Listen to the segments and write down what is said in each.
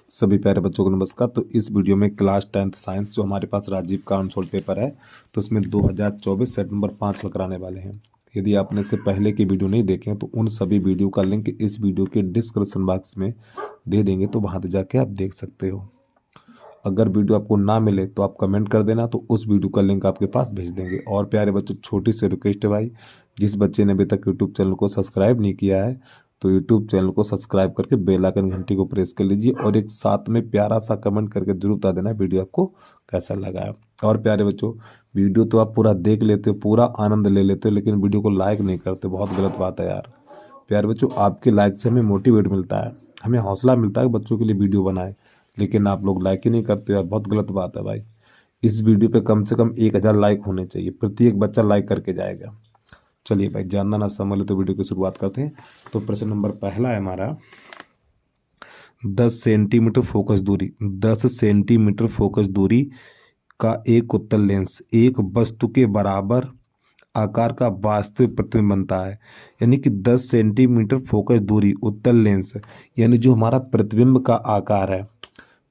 सभी प्यारे बच्चों को नमस्कार। तो इस वीडियो में क्लास 10th साइंस जो हमारे पास राजीव का अनसोल्ड पेपर है, तो उसमें 2024 सेट नंबर 5 हल कराने वाले हैं। यदि आपने इससे पहले की वीडियो नहीं देखे हैं तो उन सभी वीडियो का लिंक इस वीडियो के डिस्क्रिप्शन बॉक्स में दे देंगे, तो वहाँ पर जाके आप देख सकते हो। अगर वीडियो आपको ना मिले तो आप कमेंट कर देना, तो उस वीडियो का लिंक आपके पास भेज देंगे। और प्यारे बच्चों, छोटी सी रिक्वेस्ट है भाई, जिस बच्चे ने अभी तक यूट्यूब चैनल को सब्सक्राइब नहीं किया है तो यूट्यूब चैनल को सब्सक्राइब करके बेल आइकन घंटी को प्रेस कर लीजिए, और एक साथ में प्यारा सा कमेंट करके जरूर बता देना वीडियो आपको कैसा लगा है। और प्यारे बच्चों, वीडियो तो आप पूरा देख लेते हो, पूरा आनंद ले लेते हो, लेकिन वीडियो को लाइक नहीं करते, बहुत गलत बात है यार। प्यारे बच्चों, आपके लाइक से हमें मोटिवेट मिलता है, हमें हौसला मिलता है कि बच्चों के लिए वीडियो बनाए, लेकिन आप लोग लाइक ही नहीं करते यार, बहुत गलत बात है भाई। इस वीडियो पे कम से कम 1000 लाइक होने चाहिए, प्रत्येक बच्चा लाइक करके जाएगा। चलिए भाई, जानना ना समझ ले तो वीडियो की शुरुआत करते हैं। तो प्रश्न नंबर पहला है हमारा, 10 सेंटीमीटर फोकस दूरी, 10 सेंटीमीटर फोकस दूरी का एक उत्तल लेंस एक वस्तु के बराबर आकार का वास्तविक प्रतिबिंब बनता है। यानी कि 10 सेंटीमीटर फोकस दूरी उत्तल लेंस, यानी जो हमारा प्रतिबिंब का आकार है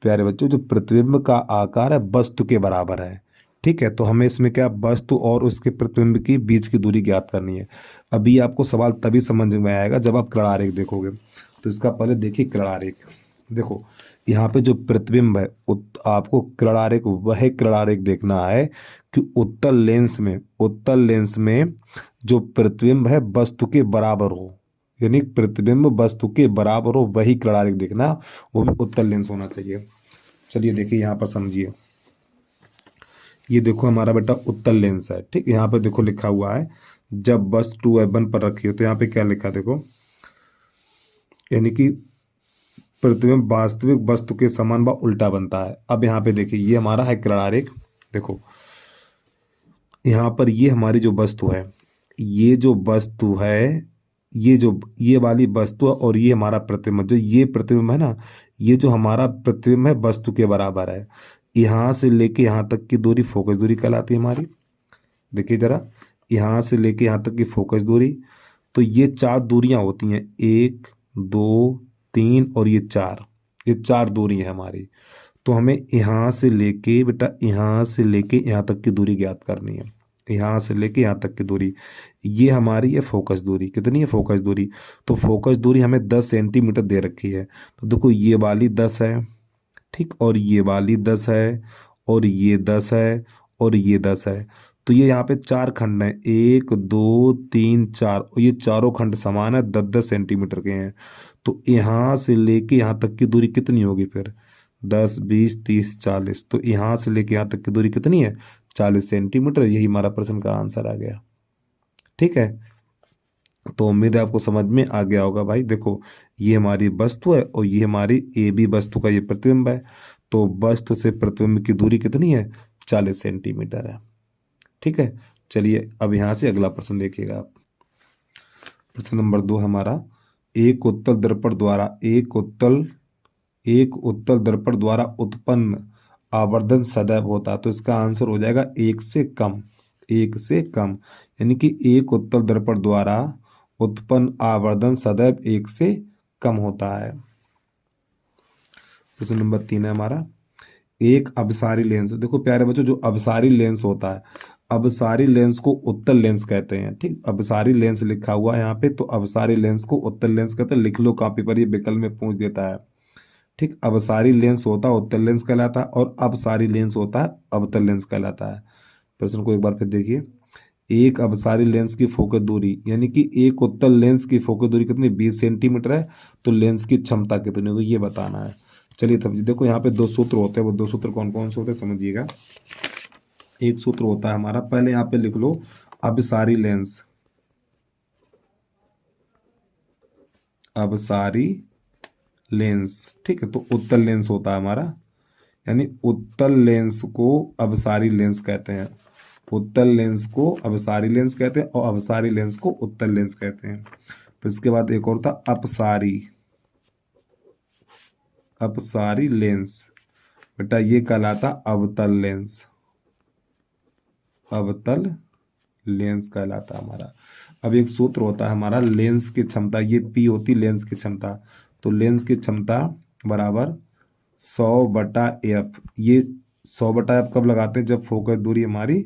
प्यारे बच्चों, जो प्रतिबिंब का आकार है वस्तु के बराबर है। ठीक है, तो हमें इसमें क्या, वस्तु और उसके प्रतिबिंब की बीच की दूरी ज्ञात करनी है। अभी आपको सवाल तभी समझ में आएगा जब आप क्रीड़ा आरेख देखोगे। तो इसका पहले देखिए क्रीड़ा आरेख। देखो यहाँ पे जो प्रतिबिंब है, आपको क्रीड़ा आरेख, वह क्रीड़ा आरेख देखना है कि उत्तल लेंस में जो प्रतिबिंब है वस्तु के बराबर हो, यानी प्रतिबिंब वस्तु के बराबर हो, वही क्रीड़ा आरेख देखना, वो भी उत्तल लेंस होना चाहिए। चलिए देखिए यहाँ पर समझिए, ये देखो हमारा बेटा उत्तल लेंस है। ठीक, यहाँ पे देखो लिखा हुआ है, जब वस्तु एवन पर रखी हो, तो यहाँ पे क्या लिखा देखो, यानी कि प्रतिबिंब वास्तविक वस्तु के समान व उल्टा बनता है। अब यहाँ पे देखिए, ये हमारा है क्रीड़ा आरेख। देखो यहाँ पर ये हमारी जो वस्तु है, ये जो वस्तु है, ये वाली वस्तु है, और ये हमारा प्रतिबिंब, जो ये प्रतिबिंब है ना, ये जो हमारा प्रतिबिंब है वस्तु के बराबर है। यहाँ से लेके यहाँ तक की दूरी फोकस दूरी कहलाती है हमारी। देखिए जरा, यहाँ से लेके यहाँ तक की फोकस दूरी, तो ये 4 दूरियां होती हैं, 1 2 3 और ये 4, ये 4 दूरी है हमारी। तो हमें यहाँ से लेके बेटा, यहाँ से लेके यहाँ तक की दूरी ज्ञात करनी है। यहाँ से लेके यहाँ तक की दूरी, ये हमारी है फोकस दूरी। कितनी है फोकस दूरी? तो फोकस दूरी हमें 10 सेंटीमीटर दे रखी है। तो देखो ये वाली 10 है, ठीक, और ये वाली 10 है, और ये 10 है, और ये 10 है। तो ये यहाँ पे 4 खंड हैं, 1 2 3 4, और ये चारों खंड समान है, 10-10 सेंटीमीटर के हैं। तो यहाँ से लेके यहाँ तक की दूरी कितनी होगी फिर? 10 20 30 40। तो यहाँ से लेके यहाँ तक की दूरी कितनी है? 40 सेंटीमीटर। यही हमारा प्रश्न का आंसर आ गया। ठीक है, तो उम्मीद है आपको समझ में आ गया होगा भाई। देखो ये हमारी वस्तु है, और ये हमारी ए बी वस्तु का ये प्रतिबिंब है। तो वस्तु से प्रतिबिंब की दूरी कितनी है? 40 सेंटीमीटर है। ठीक है, चलिए अब यहाँ से अगला प्रश्न देखिएगा आप। प्रश्न नंबर 2 हमारा, एक उत्तल दर्पण द्वारा दर्पण द्वारा उत्पन्न आवर्धन सदैव होता है। तो इसका आंसर हो जाएगा 1 से कम, 1 से कम। यानी कि एक उत्तल दर्पण द्वारा उत्पन्न आवर्धन सदैव 1 से कम होता है। प्रश्न नंबर 3 है हमारा, एक अभिसारी लेंस। देखो प्यारे बच्चों, जो अभिसारी लेंस होता है, अभिसारी लेंस को उत्तल लेंस कहते हैं। ठीक, अभिसारी लेंस लिखा हुआ है यहाँ पे, तो अभिसारी लेंस को उत्तल लेंस कहते हैं। लिख लो कॉपी पर, ये विकल्प में पूछ देता है। ठीक, अभिसारी लेंस होता है उत्तल लेंस कहलाता है, और अपसारी लेंस होता है अवतल लेंस कहलाता है। प्रश्न को एक बार फिर देखिए, एक अपसारी लेंस की फोकस दूरी, यानी कि एक उत्तल लेंस की फोकस दूरी कितनी? 20 सेंटीमीटर है। तो लेंस की क्षमता कितनी होगी ये बताना है। चलिए तब देखो, यहाँ पे 2 सूत्र होते हैं, वो 2 सूत्र कौन कौन से होते हैं समझिएगा। एक सूत्र होता है हमारा, पहले यहाँ पे लिख लो, अपसारी लेंस, अपसारी लेंस। ठीक है, तो उत्तल लेंस होता है हमारा, यानी उत्तल लेंस को अपसारी लेंस कहते हैं। उत्तल लेंस को अपसारी लेंस कहते हैं, और अपसारी लेंस को उत्तल लेंस कहते हैं। फिर इसके बाद एक और था अपसारी, अपसारी लेंस, बेटा ये कहलाता अवतल लेंस, अवतल लेंस कहलाता हमारा। अब एक सूत्र होता है हमारा, लेंस की क्षमता, ये पी होती लेंस की क्षमता। तो लेंस की क्षमता बराबर 100/F। ये 100/F कब लगाते हैं? जब फोकस दूरी हमारी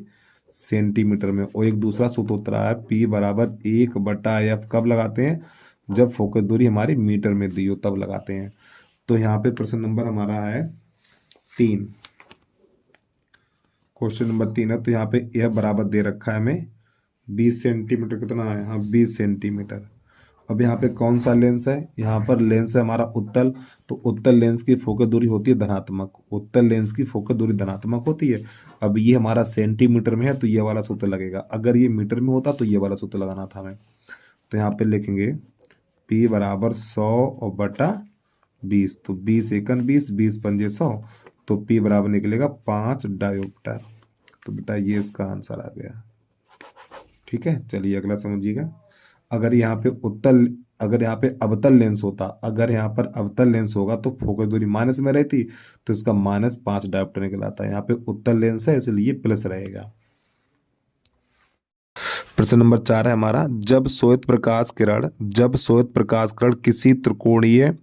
सेंटीमीटर में। और एक दूसरा सूत्र होता है P बराबर 1/F। कब लगाते हैं? जब फोकस दूरी हमारी मीटर में दी हो तब लगाते हैं। तो यहाँ पे प्रश्न नंबर हमारा है 3। क्वेश्चन नंबर 3 है। तो यहाँ पे F बराबर दे रखा है हमें 20 सेंटीमीटर। कितना है? हाँ, 20 सेंटीमीटर। अब यहाँ पे कौन सा लेंस है? यहाँ पर लेंस है हमारा उत्तल। तो उत्तल लेंस की फोकस दूरी होती है धनात्मक। उत्तल लेंस की फोकस दूरी धनात्मक होती है। अब ये हमारा सेंटीमीटर में है तो ये वाला सूत्र लगेगा। अगर ये मीटर में होता तो ये वाला सूत्र लगाना था हमें। तो यहाँ पे लिखेंगे P बराबर 100 और बटा 20। तो 20 एकन 20, 20 पंजे 100। तो P बराबर निकलेगा 5 डायोप्टर। तो बेटा ये इसका आंसर आ गया। ठीक है, चलिए अगला समझिएगा। अगर यहाँ पे अगर यहाँ पे अवतल लेंस होता, अगर यहाँ पर अवतल लेंस होगा तो फोकस दूरी माइनस में रहती, तो इसका -5 डायोप्टर निकलाता है। यहाँ पे उत्तल लेंस है इसलिए प्लस रहेगा। प्रश्न नंबर 4 है हमारा। जब श्वेत प्रकाश किरण किसी त्रिकोणीय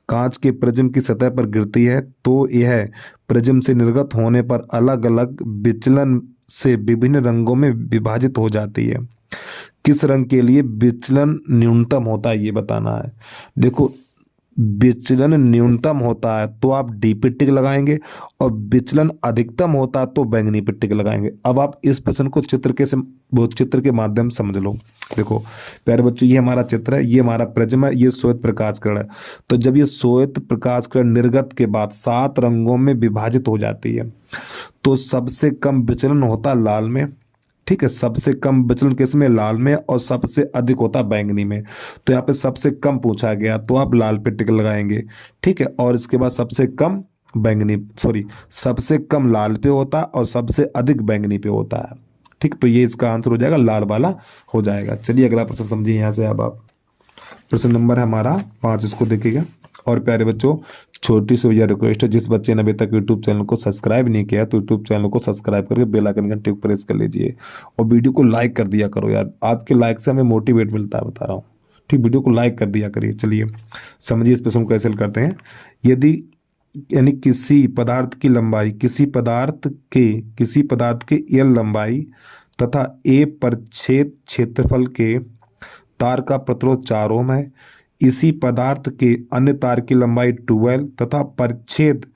कांच के प्रिज्म की सतह पर गिरती है तो यह प्रिज्म से निर्गत होने पर अलग अलग विचलन से विभिन्न रंगों में विभाजित हो जाती है। किस रंग के लिए विचलन न्यूनतम होता है ये बताना है। देखो, विचलन न्यूनतम होता है तो आप डी पे टिक लगाएंगे, और विचलन अधिकतम होता है तो बैंगनी पे टिक लगाएंगे। अब आप इस प्रश्न को चित्र के माध्यम से समझ लो। देखो प्यारे बच्चों, ये हमारा चित्र है, ये हमारा प्रिज्म है, ये श्वेत प्रकाश किरण है। तो जब ये श्वेत प्रकाश किरण निर्गत के बाद 7 रंगों में विभाजित हो जाती है तो सबसे कम विचलन होता लाल में। ठीक है, सबसे कम विचलन किस में? लाल में। और सबसे अधिक होता बैंगनी में। तो यहाँ पे सबसे कम पूछा गया तो आप लाल पे टिक लगाएंगे। ठीक है, और इसके बाद सबसे कम लाल पे होता और सबसे अधिक बैंगनी पे होता है। ठीक, तो ये इसका आंसर हो जाएगा, लाल वाला हो जाएगा। चलिए अगला प्रश्न समझिए यहाँ से। अब आप प्रश्न नंबर है हमारा 5, इसको देखिएगा। और प्यारे बच्चों, छोटी सी भैया रिक्वेस्ट है, जिस बच्चे ने अभी तक यूट्यूब चैनल को सब्सक्राइब नहीं किया तो यूट्यूब चैनल को सब्सक्राइब करके बेल आइकन घंटे को प्रेस कर लीजिए, और वीडियो को लाइक कर दिया करो यार। आपके लाइक से हमें मोटिवेट मिलता है, बता रहा हूँ। ठीक, वीडियो को लाइक कर दिया करिए। चलिए समझिए इस प्रश्न को कैसे हल करते हैं। यदि यानी किसी पदार्थ के एल लंबाई तथा ए परिच्छेद क्षेत्रफल के तार का प्रतिरोध 4 ओम है, इसी पदार्थ के अन्य तार की लंबाई 12 तथा परिच्छेद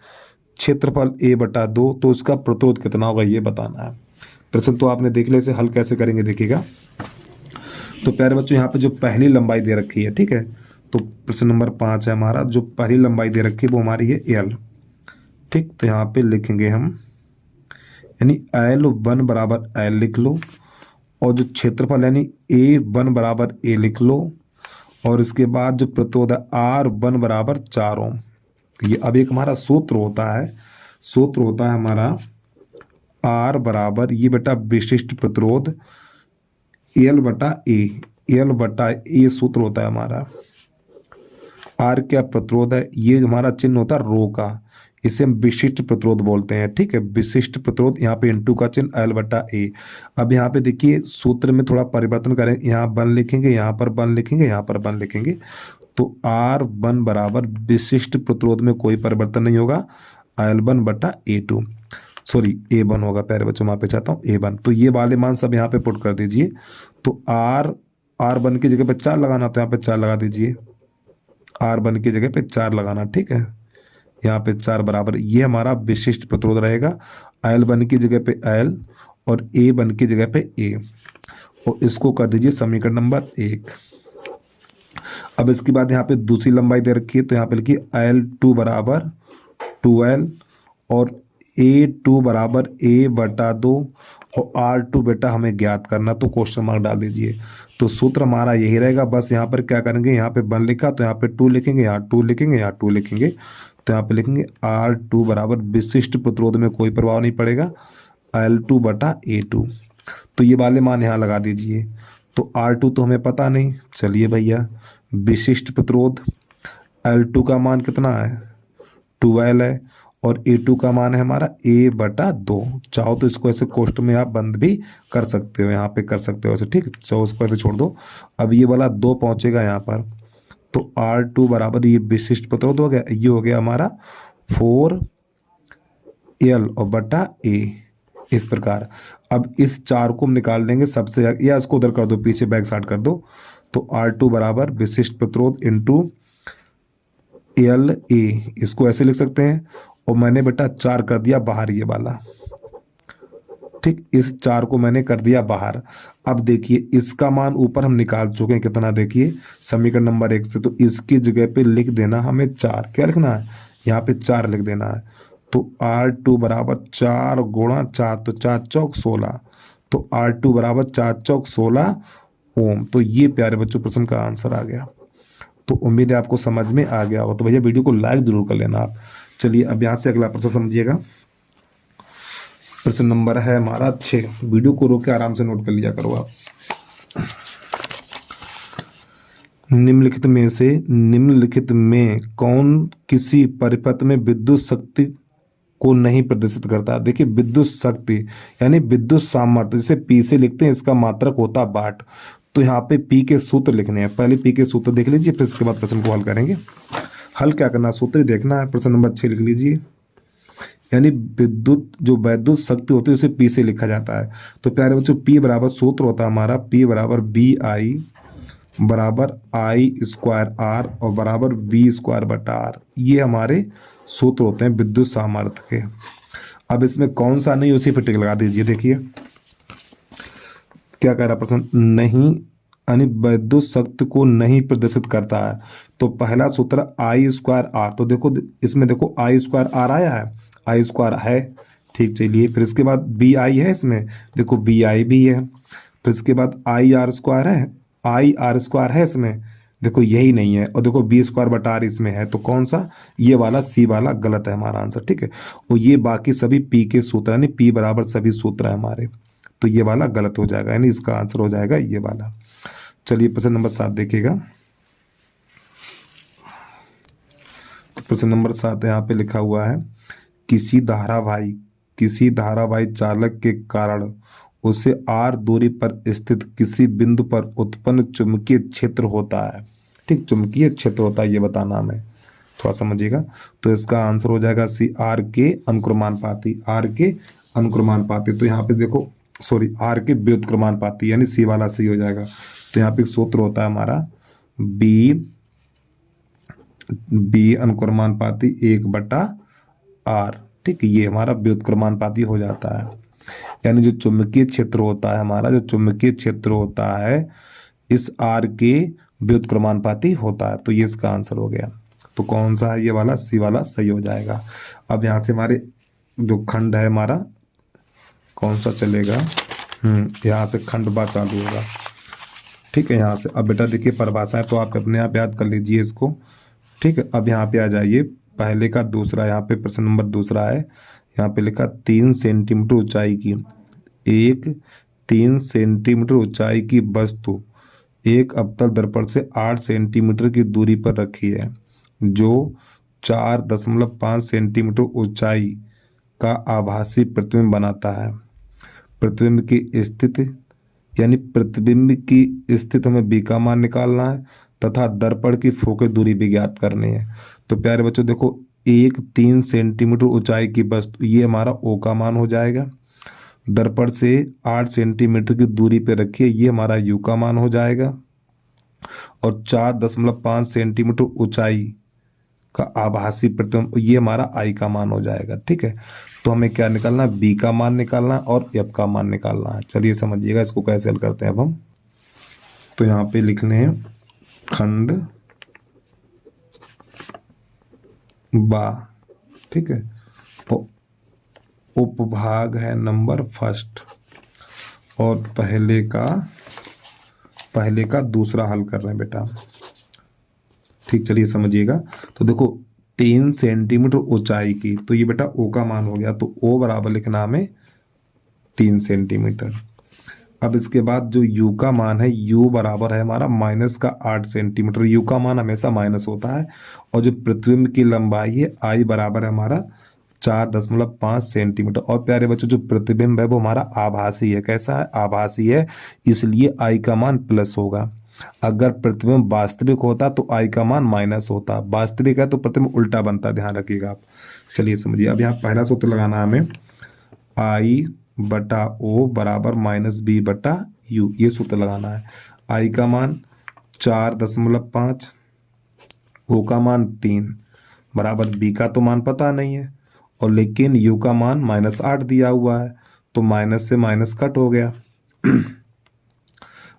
क्षेत्रफल a/2, तो उसका प्रतिरोध कितना होगा ये बताना है। प्रश्न तो आपने देख लिया, इसे हल कैसे करेंगे देखिएगा। तो प्यारे बच्चों, यहाँ पे जो पहली लंबाई दे रखी है, ठीक है, तो प्रश्न नंबर 5 है हमारा। जो पहली लंबाई दे रखी है वो हमारी है L। ठीक, तो यहाँ पे लिखेंगे हम, यानी L1 बराबर L लिख लो, और जो क्षेत्रफल यानी A1 बराबर A लिख लो, और इसके बाद जो प्रतिरोध है R1 बराबर 4 ओम। ये अब एक हमारा सूत्र होता है हमारा R बराबर, ये बेटा विशिष्ट प्रतिरोध L/A सूत्र होता है हमारा। R क्या प्रतिरोध है, ये हमारा चिन्ह होता है रो का, इसे हम विशिष्ट प्रतिरोध बोलते हैं। ठीक है, विशिष्ट प्रतिरोध, यहाँ पे इनटू का चिन्ह L/A। अब यहाँ पे देखिए सूत्र में थोड़ा परिवर्तन करें, यहाँ 1 लिखेंगे, यहाँ पर 1 लिखेंगे, यहाँ पर 1 लिखेंगे। तो R1 बराबर विशिष्ट प्रतिरोध में कोई परिवर्तन नहीं होगा, L1/A2, सॉरी A1 होगा। प्यारे बच्चों, वहाँ पे चाहता हूँ A1। तो ये वाले मान सब यहाँ पे पुट कर दीजिए। तो R1 की जगह पे 4 लगाना, तो यहाँ पे 4 लगा दीजिए। R1 की जगह पे 4 लगाना। ठीक है, यहाँ पे 4 बराबर, ये हमारा विशिष्ट प्रतिरोध रहेगा। L1 की जगह पे L और A1 की जगह पे A, और इसको कर दीजिए समीकरण नंबर 1। अब इसके बाद यहाँ पे दूसरी लंबाई दे रखी है, तो यहाँ पे लिखिए L2 बराबर 2L और A2 बराबर A/2, और R2 बेटा हमें ज्ञात करना, तो क्वेश्चन मार्क डाल दीजिए। तो सूत्र हमारा यही रहेगा। बस यहाँ पर क्या करेंगे, यहाँ पे 1 लिखा तो यहाँ पे 2 लिखेंगे, यहाँ 2 लिखेंगे, यहाँ 2 लिखेंगे। तो यहाँ पे लिखेंगे R2 बराबर विशिष्ट प्रतिरोध में कोई प्रभाव नहीं पड़ेगा, L2/A2। तो ये वाले मान यहाँ लगा दीजिए। तो R2 तो हमें पता नहीं, चलिए भैया विशिष्ट प्रतिरोध L2 का मान कितना है, 2L है, और A2 का मान है हमारा A/2। चाहो तो इसको ऐसे कोष्ट में आप बंद भी कर सकते हो, यहाँ पे कर सकते हो ऐसे। ठीक, चाहो उसको ऐसे छोड़ दो। अब ये वाला 2 पहुंचेगा यहाँ पर, तो R2 बराबर ये विशिष्ट प्रतिरोध हो गया, ये हो गया हमारा 4L और बटा A, इस प्रकार। अब इस 4 को हम निकाल देंगे सबसे, या इसको उधर कर दो, पीछे बैक साइड कर दो। तो R2 बराबर विशिष्ट प्रतिरोध इंटू LA, इसको ऐसे लिख सकते हैं। और मैंने बेटा 4 कर दिया बाहर ये वाला, ठीक, इस 4 को मैंने कर दिया बाहर। अब देखिए इसका मान ऊपर हम निकाल चुके हैं कितना, देखिए समीकरण नंबर 1 से। तो इसकी जगह पे लिख देना हमें 4, क्या लिखना है यहाँ पे 4 लिख देना है। तो R2 बराबर 4 गुणा 4, तो 4 चौक 16, तो R2 बराबर 4 चौक 16 ओम। तो ये प्यारे बच्चों प्रश्न का आंसर आ गया। तो उम्मीद है आपको समझ में आ गया होगा। तो भैया वीडियो को लाइक जरूर कर लेना आप। चलिए अब यहाँ से अगला प्रश्न समझिएगा। प्रश्न नंबर है हमारा 6। वीडियो को रोक के आराम से नोट कर लिया करो आप। निम्नलिखित में कौन किसी परिपथ में विद्युत शक्ति को नहीं प्रदर्शित करता। देखिए विद्युत शक्ति यानी विद्युत सामर्थ्य, जैसे पी से लिखते हैं, इसका मात्रक होता है वाट। तो यहाँ पे पी के सूत्र लिखने हैं, पहले पी के सूत्र देख लीजिए, फिर इसके बाद प्रश्न को हल करेंगे। हल क्या करना, सूत्र ही देखना है। प्रश्न नंबर 6 लिख लीजिए। यानी वैद्युत शक्ति होती है उसे पी से लिखा जाता है। तो प्यारे बच्चों पी बराबर सूत्र होता है हमारा, पी बराबर BI बराबर I² R और बराबर V² बटा R। ये हमारे सूत्र होते हैं विद्युत सामर्थ्य के। अब इसमें कौन सा नहीं, उसी पर टिक लगा दीजिए। देखिए क्या कह रहा प्रश्न, नहीं यानी विद्युत शक्ति को नहीं प्रदर्शित करता है। तो पहला सूत्र I² R, तो देखो इसमें देखो I² R आया है, I² है, ठीक। चलिए फिर इसके बाद BI है, इसमें देखो BI भी है। फिर इसके बाद IR² है, IR² है इसमें, देखो यही नहीं है। और देखो V² बटा R इसमें है। तो कौन सा, ये वाला C वाला गलत है हमारा आंसर, ठीक है। और ये बाकी सभी P के सूत्र, यानी P बराबर सभी सूत्र है हमारे, तो ये वाला गलत हो जाएगा, यानी इसका आंसर हो जाएगा ये वाला। चलिए प्रश्न नंबर 7 देखिएगा। तो प्रश्न नंबर 7 यहाँ पे लिखा हुआ है, किसी धारावाही चालक के कारण उसे R दूरी पर स्थित किसी बिंदु पर उत्पन्न चुंबकीय क्षेत्र होता है, ठीक, चुंबकीय क्षेत्र होता है, ये बताना हमें, थोड़ा समझिएगा। तो इसका आंसर हो जाएगा C, R के अनुक्रमानुपाती, R के अनुक्रमानुपाती। तो यहाँ पे देखो सॉरी R के व्युत्क्रमानुपाती, यानी C वाला सही हो जाएगा। तो यहाँ पे एक सूत्र होता है हमारा B अनुक्रमानुपाती 1/R, ठीक, ये हमारा व्युत्क्रमानुपाती हो जाता है। यानी जो चुंबकीय क्षेत्र होता है हमारा, जो चुंबकीय क्षेत्र होता है इस R के व्युत्क्रमानुपाती होता है। तो ये इसका आंसर हो गया। तो कौन सा है, ये वाला C वाला सही हो जाएगा। अब यहाँ से हमारे जो खंड है हमारा, कौन सा चलेगा, यहाँ से खंड बा चालू होगा, ठीक है। यहाँ से अब बेटा देखिए परिभाषाएं तो आप अपने आप याद कर लीजिए इसको, ठीक है। अब यहाँ पे आ जाइए, पहले का दूसरा, यहाँ पे प्रश्न नंबर दूसरा है। यहाँ पे लिखा 3 सेंटीमीटर ऊंचाई की, 3 सेंटीमीटर ऊंचाई की वस्तु एक अवतल दर्पण से 8 सेंटीमीटर की दूरी पर रखी है, जो 4.5 सेंटीमीटर ऊंचाई का आभासी प्रतिबिंब बनाता है। प्रतिबिंब की स्थिति, यानी प्रतिबिंब की स्थिति हमें B का मान निकालना है तथा दर्पण की फोकस दूरी भी ज्ञात करनी है। तो प्यारे बच्चों देखो 3 सेंटीमीटर ऊंचाई की वस्तु, ये हमारा O का मान हो जाएगा। दर्पण से 8 सेंटीमीटर की दूरी पे रखिए, ये हमारा U का मान हो जाएगा। और 4.5 सेंटीमीटर ऊंचाई का आभासी प्रतिबिंब, ये हमारा I का मान हो जाएगा, ठीक है। तो हमें क्या निकालना है, B का मान निकालना है और F का मान निकालना है। चलिए समझिएगा इसको कैसे हल करते हैं अब हम। तो यहाँ पे लिखने हैं खंड बा, ठीक है। उपभाग है नंबर 1 और पहले का दूसरा हल कर रहे हैं बेटा, ठीक। चलिए समझिएगा। तो देखो 3 सेंटीमीटर ऊंचाई की, तो ये बेटा O का मान हो गया। तो O बराबर लिखना हमें 3 सेंटीमीटर। अब इसके बाद जो U का मान है, U बराबर है हमारा -8 सेंटीमीटर। U का मान हमेशा माइनस होता है। और जो प्रतिबिंब की लंबाई है I बराबर है हमारा 4.5 सेंटीमीटर। और प्यारे बच्चों जो प्रतिबिंब है वो हमारा आभासी है। कैसा है, आभासी है, इसलिए I का मान प्लस होगा। अगर प्रतिबिंब वास्तविक होता तो आई का मान माइनस होता, वास्तविक है तो प्रतिबिंब उल्टा बनता, ध्यान रखिएगा आप। चलिए समझिए, अब यहाँ पहला सूत्र लगाना है हमें, आई बटा ओ बराबर माइनस बी बटा यू, ये सूत्र लगाना है। आई का मान 4.5, ओ का मान 3 बराबर बी का तो मान पता नहीं है, और लेकिन यू का मान -8 दिया हुआ है, तो माइनस से माइनस कट हो गया।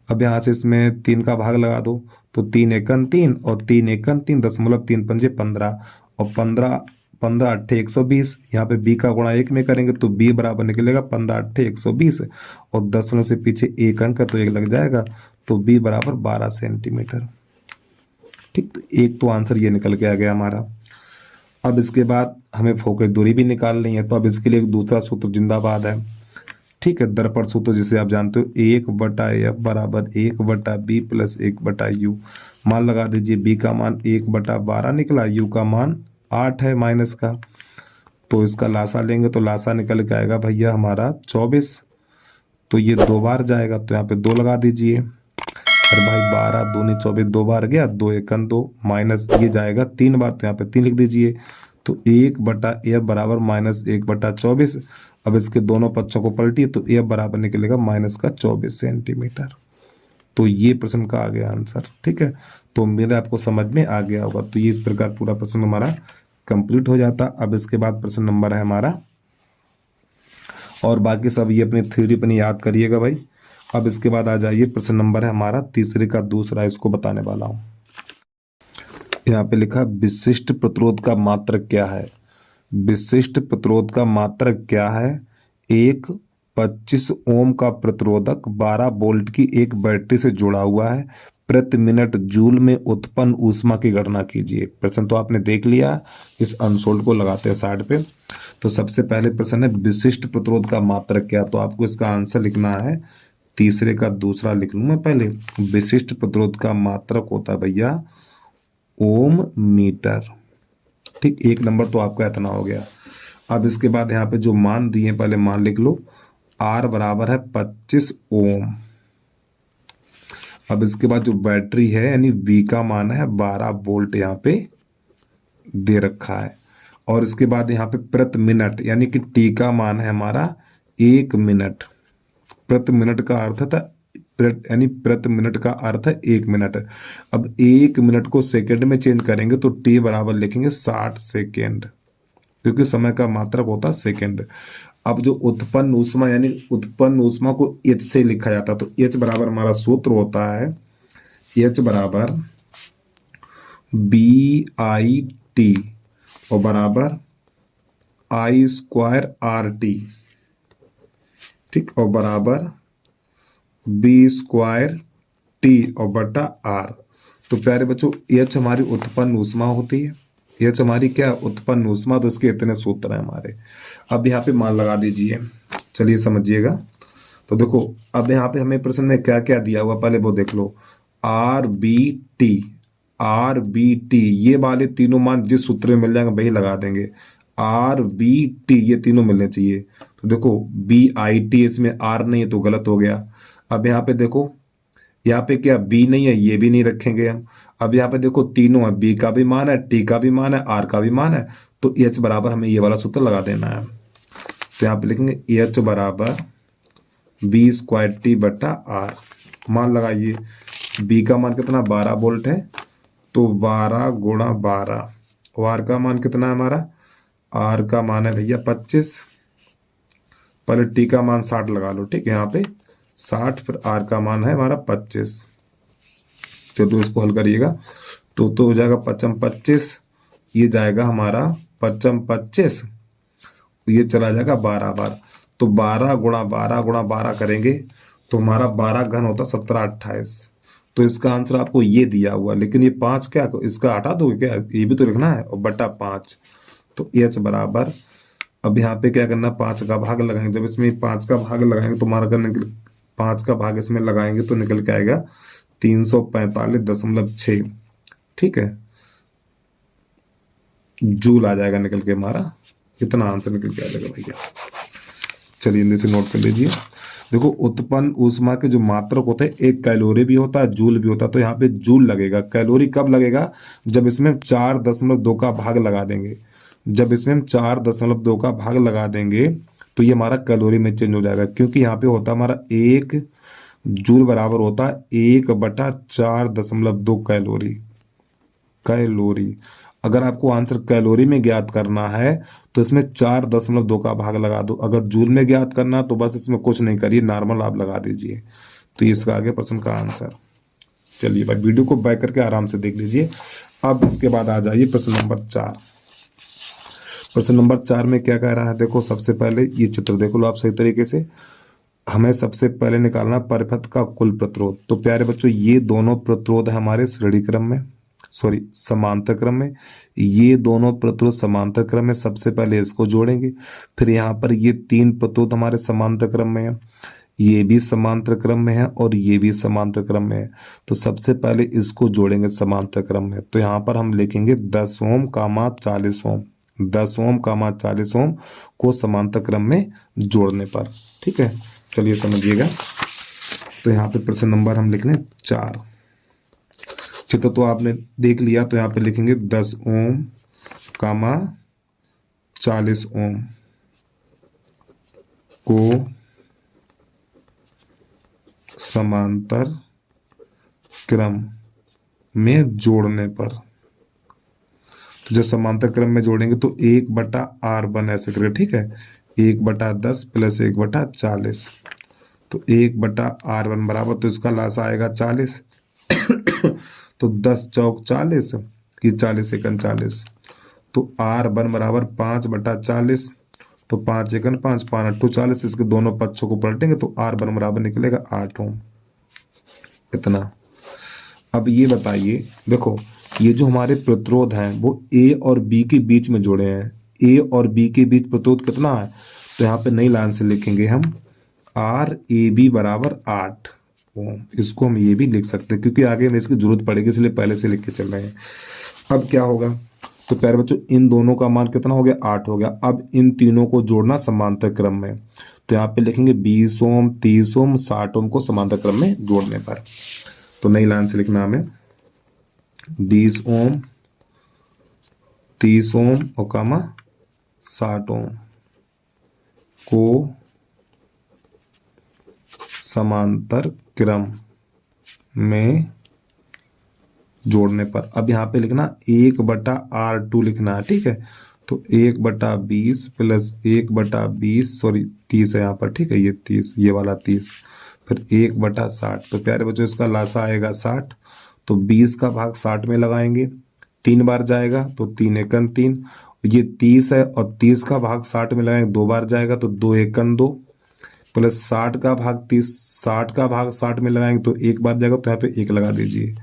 अब यहाँ से इसमें 3 का भाग लगा दो, तो 3 एकन 3 और 3 एकन 3, 0.3 × 5 = 15, और 15 15 8 120। यहाँ पे b का गुणा 1 में करेंगे तो b बराबर निकलेगा 15 8 120, और 10 से पीछे 1 अंक है तो 1 लग जाएगा, तो b बराबर 12 सेंटीमीटर। ठीक, तो एक तो आंसर ये निकल के आ गया हमारा। अब इसके बाद हमें फोकस दूरी भी निकालनी है, तो अब इसके लिए एक दूसरा सूत्र जिंदाबाद है। ठीक है, दर्पण सूत्र जिसे आप जानते हो, 1/f बराबर 1/b + 1/u। मान लगा दीजिए, b का मान 1/12 निकला, u का मान 8 है माइनस का, तो इसका लासा लेंगे तो लासा निकल के आएगा भैया हमारा 24। तो ये 2 बार जाएगा, तो यहाँ पे 2 लगा दीजिए। अरे भाई 12 दूनी 24, 2 बार गया, 2 एकन 2, माइनस ये जाएगा 3 बार, तो यहाँ पे 3 लिख दीजिए। तो 1/f बराबर -1/24। अब इसके दोनों पक्षों को पलटिए तो f बराबर निकलेगा -24 सेंटीमीटर। तो ये प्रश्न का आ गया आंसर। ठीक है, तो उम्मीद है आपको समझ में आ गया होगा। तो ये इस प्रकार पूरा प्रश्न हमारा कंप्लीट हो जाता। अब इसके बाद प्रश्न नंबर है हमारा, और बाकी सब ये अपनी थ्योरी अपनी याद करिएगा भाई। अब इसके बाद आ जाइए, प्रश्न नंबर है हमारा तीसरे का दूसरा, इसको बताने वाला हूँ। यहाँ पे लिखा विशिष्ट प्रतिरोध का मात्रक क्या है। विशिष्ट प्रतिरोध का मात्रक क्या है? एक 25 ओम का प्रतिरोधक 12 वोल्ट की एक बैटरी से जुड़ा हुआ है, प्रति मिनट जूल में उत्पन्न ऊष्मा की गणना कीजिए। प्रश्न तो आपने देख लिया, इस अनसोल्ड को लगाते हैं साइड पे। तो सबसे पहले प्रश्न है विशिष्ट प्रतिरोध का मात्रक क्या, तो आपको इसका आंसर लिखना है, तीसरे का दूसरा लिख लूँ मैं पहले। विशिष्ट प्रतिरोध का मात्रक होता है भैया ओम मीटर। ठीक, 1 नंबर तो आपका इतना हो गया। अब इसके बाद यहाँ पे जो मान दिए पहले मान लिख लो, R बराबर है 25 ओम। अब इसके बाद जो बैटरी है यानी V का मान है 12 वोल्ट यहाँ पे दे रखा है, और इसके बाद यहाँ पे प्रति मिनट यानी कि T का मान है हमारा 1 मिनट। प्रति मिनट का अर्थ था यानी प्रति मिनट का अर्थ है 1 मिनट। अब 1 मिनट को सेकंड में चेंज करेंगे तो T बराबर लिखेंगे 60 सेकेंड, क्योंकि समय का मात्रक होता है सेकेंड। अब जो उत्पन्न ऊष्मा यानी उत्पन्न ऊष्मा को H से लिखा जाता है, तो H बराबर हमारा सूत्र होता है, H बराबर BIT और बराबर I²RT। ठीक, और बराबर B²T और बटा R। तो प्यारे बच्चों, H हमारी उत्पन्न ऊष्मा होती है, H हमारी क्या उत्पन्न ऊष्मा, तो इसके इतने सूत्र हैं हमारे। अब यहाँ पे मान लगा दीजिए, चलिए समझिएगा। तो देखो अब यहाँ पे हमें प्रश्न में क्या क्या दिया हुआ पहले वो देख लो। RBT ये वाले तीनों मान जिस सूत्र में मिल जाएंगे वही लगा देंगे। RBT ये तीनों मिलने चाहिए। तो देखो BIT इसमें R नहीं है तो गलत हो गया। अब यहाँ पे देखो, यहाँ पे क्या B नहीं है, ये भी नहीं रखेंगे हम। अब यहाँ पे देखो तीनों है, B का भी मान है, T का भी मान है, R का भी मान है, तो H बराबर हमें ये वाला सूत्र लगा देना है। तो यहाँ पे लिखेंगे H बराबर B²T बटा R। मान लगाइए, B का मान कितना 12 वोल्ट है, तो 12 × 12, और R का मान कितना है हमारा, R का मान है भैया 25। पहले T का मान 60 लगा लो। ठीक है, यहाँ पे 60, फिर R का मान है हमारा 25। चलो इसको हल करिएगा, तो हो जाएगा 5 25, ये जाएगा हमारा 5 25, ये चला जाएगा 12 बार, तो 12 × 12 × 12 करेंगे तो हमारा 12 घन होता 17 28। तो इसका आंसर आपको ये दिया हुआ, लेकिन ये 5 क्या इसका हटा दोगे क्या, ये भी तो लिखना है, और बटा 5। तो H बराबर, अब यहाँ पे क्या करना, 5 का भाग लगाएंगे। जब इसमें 5 का भाग लगाएंगे तो हमारा 5 का भाग इसमें लगाएंगे तो निकल के आएगा 345.6। ठीक है, जूल आ जाएगा निकल के हमारा, इतना आंसर निकल के आ जाएगा भैया। चलिए इनसे नोट कर लीजिए। देखो उत्पन्न ऊष्मा के जो मात्रक होते हैं, एक कैलोरी भी होता है, जूल भी होता है, तो यहाँ पे जूल लगेगा। कैलोरी कब लगेगा? जब इसमें हम 4.2 का भाग लगा देंगे। जब इसमें हम 4.2 का भाग लगा देंगे तो ये हमारा कैलोरी में चेंज हो जाएगा, क्योंकि यहाँ पे होता है हमारा 1 जूल बराबर होता है 1/4.2 कैलोरी। कैलोरी, अगर आपको आंसर कैलोरी में ज्ञात करना है तो इसमें 4.2 का भाग लगा दो। अगर जूल में ज्ञात करना तो बस इसमें कुछ नहीं करिए, नॉर्मल आप लगा दीजिए। तो ये इसका आगे प्रश्न का आंसर। चलिए भाई, वीडियो को बैक करके आराम से देख लीजिए। अब इसके बाद आ जाइए प्रश्न नंबर 4। प्रश्न नंबर 4 में क्या कह रहा है? देखो सबसे पहले ये चित्र देख लो आप सही तरीके से। हमें सबसे पहले निकालना परिपथ का कुल प्रतिरोध। तो प्यारे बच्चों, ये दोनों प्रतिरोध है हमारे श्रेणी क्रम में, सॉरी समांतर क्रम में। ये दोनों प्रतिरोध समांतर क्रम में, सबसे पहले इसको जोड़ेंगे। फिर यहाँ पर ये 3 प्रतिरोध हमारे समांतर क्रम में है, ये भी समांतर क्रम में है और ये भी समांतर क्रम में है। तो सबसे पहले इसको जोड़ेंगे समांतर क्रम में। तो यहाँ पर हम लिखेंगे 10 ओम कामा 40 ओम। 10 ओम कामा 40 ओम को समांतर क्रम में जोड़ने पर, ठीक है। चलिए समझिएगा। तो यहाँ पे प्रश्न नंबर हम लिख लें 4। चित्र तो आपने देख लिया, तो यहाँ पे लिखेंगे 10 ओम कामा 40 ओम को समांतर क्रम में जोड़ने पर। तो जब समांतर क्रम में जोड़ेंगे तो 1/R1 ऐसे करेंगे, ठीक है। 1/10 प्लस 1/40, तो 1/R1 बराबर, तो इसका लासा आएगा 40। तो 10 चौक 40, ये 40 एकन 40, तो R1 बराबर 5/40, तो 5 एकन 5, 5 अट्ठू 40। इसके दोनों पक्षों को पलटेंगे तो R1 बराबर निकलेगा 8 ओम, इतना। अब ये बताइए, देखो ये जो हमारे प्रतिरोध हैं वो A और B के बीच में जोड़े हैं। A और B के बीच प्रतिरोध कितना है? तो यहाँ पे नई लाइन से लिखेंगे हम RAB बराबर 8 ओम। इसको हम ये भी लिख सकते हैं क्योंकि आगे हमें इसकी जरूरत पड़ेगी, इसलिए पहले से लिख के चल रहे हैं। अब क्या होगा? तो प्यारे बच्चों, इन दोनों का मान कितना हो गया? 8 हो गया। अब इन तीनों को जोड़ना समांतर क्रम में, तो यहाँ पे लिखेंगे 20 ओम, 30 ओम, 60 ओम को समांतर क्रम में जोड़ने पर। तो नई लाइन से लिखना हमें 20 ओम, 30 ओम और कामा 60 ओम को समांतर क्रम में जोड़ने पर। अब यहाँ पे लिखना 1/R2 लिखना है, ठीक है। तो 1/20 प्लस 1/20, सॉरी 30 है यहाँ पर, ठीक है। ये 30, ये वाला 30, फिर 1/60। तो प्यारे बच्चों, इसका लासा आएगा 60। तो 20 का भाग 60 में लगाएंगे, 3 बार जाएगा तो 3 एकन 3। ये 30 है और 30 का भाग 60 में लगाएंगे, 2 बार जाएगा तो 2 एकन 2, प्लस 60 का भाग 30, 60 का भाग 60 में लगाएंगे तो 1 बार जाएगा, तो यहाँ पे 1 लगा दीजिए।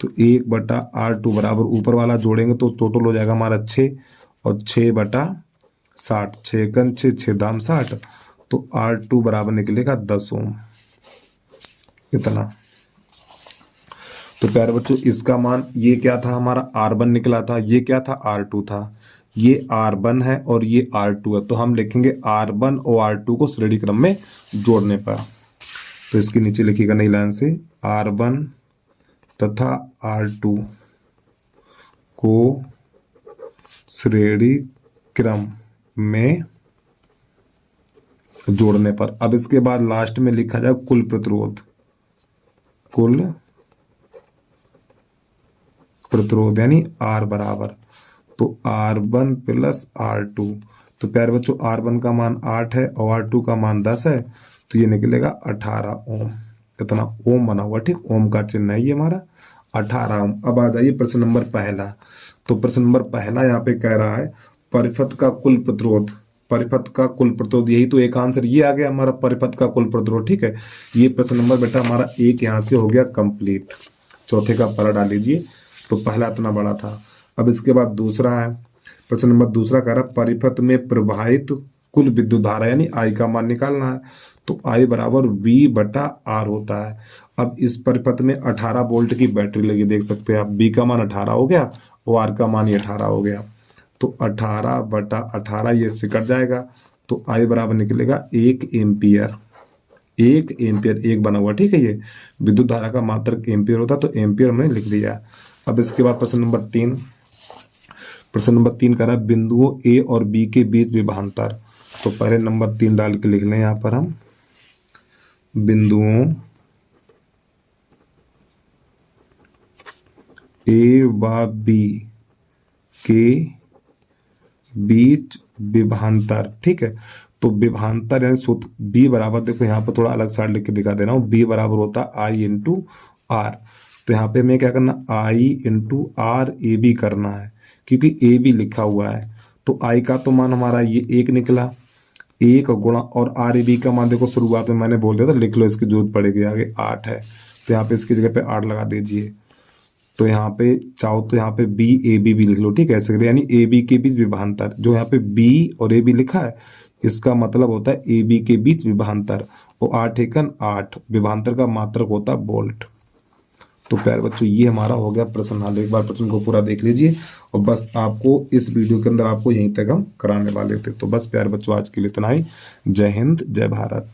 तो 1/R2 बराबर ऊपर वाला जोड़ेंगे तो टोटल हो जाएगा हमारा 6 और 6/60, 6 एकन 6, 6 दाम 60। तो R2 बराबर निकलेगा 10 ओम, इतना। तो प्यारे बच्चों, इसका मान ये क्या था? हमारा R1 निकला था। ये क्या था? R2 था। ये R1 है और ये R2 है। तो हम लिखेंगे R1 और R2 को श्रेणी क्रम में जोड़ने पर। तो इसके नीचे लिखिएगा नई लाइन से R1 तथा R2 को श्रेणी क्रम में जोड़ने पर। अब इसके बाद लास्ट में लिखा जाए कुल प्रतिरोध। कुल प्रतिरोध यानी R बराबर, तो R1 प्लस R2। तो प्यारे बच्चों, R1 का मान 8 है और R2 का मान 10 है, तो ये निकलेगा 18 ओम। इतना ओम बना हुआ, ठीक। ओम का चिन्ह है ये हमारा 18 ओम। अब आ जाइए प्रश्न नंबर पहला। तो प्रश्न नंबर पहला यहाँ पे कह रहा है परिपथ का कुल प्रतिरोध। परिपथ का कुल प्रतिरोध, यही तो एक आंसर ये आ गया हमारा, परिपथ का कुल प्रतिरोध, ठीक है। ये प्रश्न नंबर बेटा हमारा एक यहाँ से हो गया कंप्लीट। चौथे का परा डाल लीजिए। तो पहला इतना बड़ा था। अब इसके बाद दूसरा है, प्रश्न नंबर दूसरा कह रहा है परिपथ में प्रवाहित कुल विद्युत धारा यानी I का मान निकालना है। तो I बराबर V/R होता है। अब इस परिपथ में 18 वोल्ट की बैटरी लगी, देख सकते हैं आप। B का मान 18 हो गया और R का मान ही 18 हो गया। तो 18/18 ये से कट जाएगा, तो I बराबर निकलेगा 1 एम्पियर। 1 एम्पियर, एक बना हुआ, ठीक है। ये विद्युत धारा का मात्रक एम्पियर होता है, तो एम्पियर हमने लिख दिया। अब इसके बाद प्रश्न नंबर 3, प्रश्न नंबर 3 कह रहा है बिंदुओं ए और बी के बीच विभवांतर। तो पहले नंबर 3 डाल के लिख लें यहाँ पर हम, बिंदुओं ए व बी के बीच विभवांतर, ठीक है। तो विभवांतर यानी सूत्र बी बराबर, देखो यहाँ पर थोड़ा अलग साइड लिख के दिखा दे रहा हूँ, बी बराबर होता है आई इंटू आर। तो यहाँ पे हमें क्या करना, आई इंटू आर ए बी करना है, क्योंकि ए बी लिखा हुआ है। तो आई का तो मान हमारा ये 1 निकला, 1 गुणा और आर ए बी का मान देखो शुरुआत में मैंने बोल दिया था, लिख लो, इसकी जरूरत पड़ेगी आगे, 8 है। तो यहाँ पे इसकी जगह पे 8 लगा दीजिए। तो यहाँ पे चाहो तो यहाँ पे बी ए बी भी लिख लो, ठीक है, ऐसे करिए, यानी ए बी के बीच विभवांतर। जो यहाँ पे बी और ए बी लिखा है, इसका मतलब होता है ए बी के बीच विभवांतर। और 8 एकन 8, विभवांतर का मात्रक होता है वोल्ट। तो प्यारे बच्चों, ये हमारा हो गया प्रश्न हल। एक बार प्रश्न को पूरा देख लीजिए, और बस आपको इस वीडियो के अंदर आपको यहीं तक हम कराने वाले थे। तो बस प्यारे बच्चों, आज के लिए इतना ही। जय हिंद, जय भारत।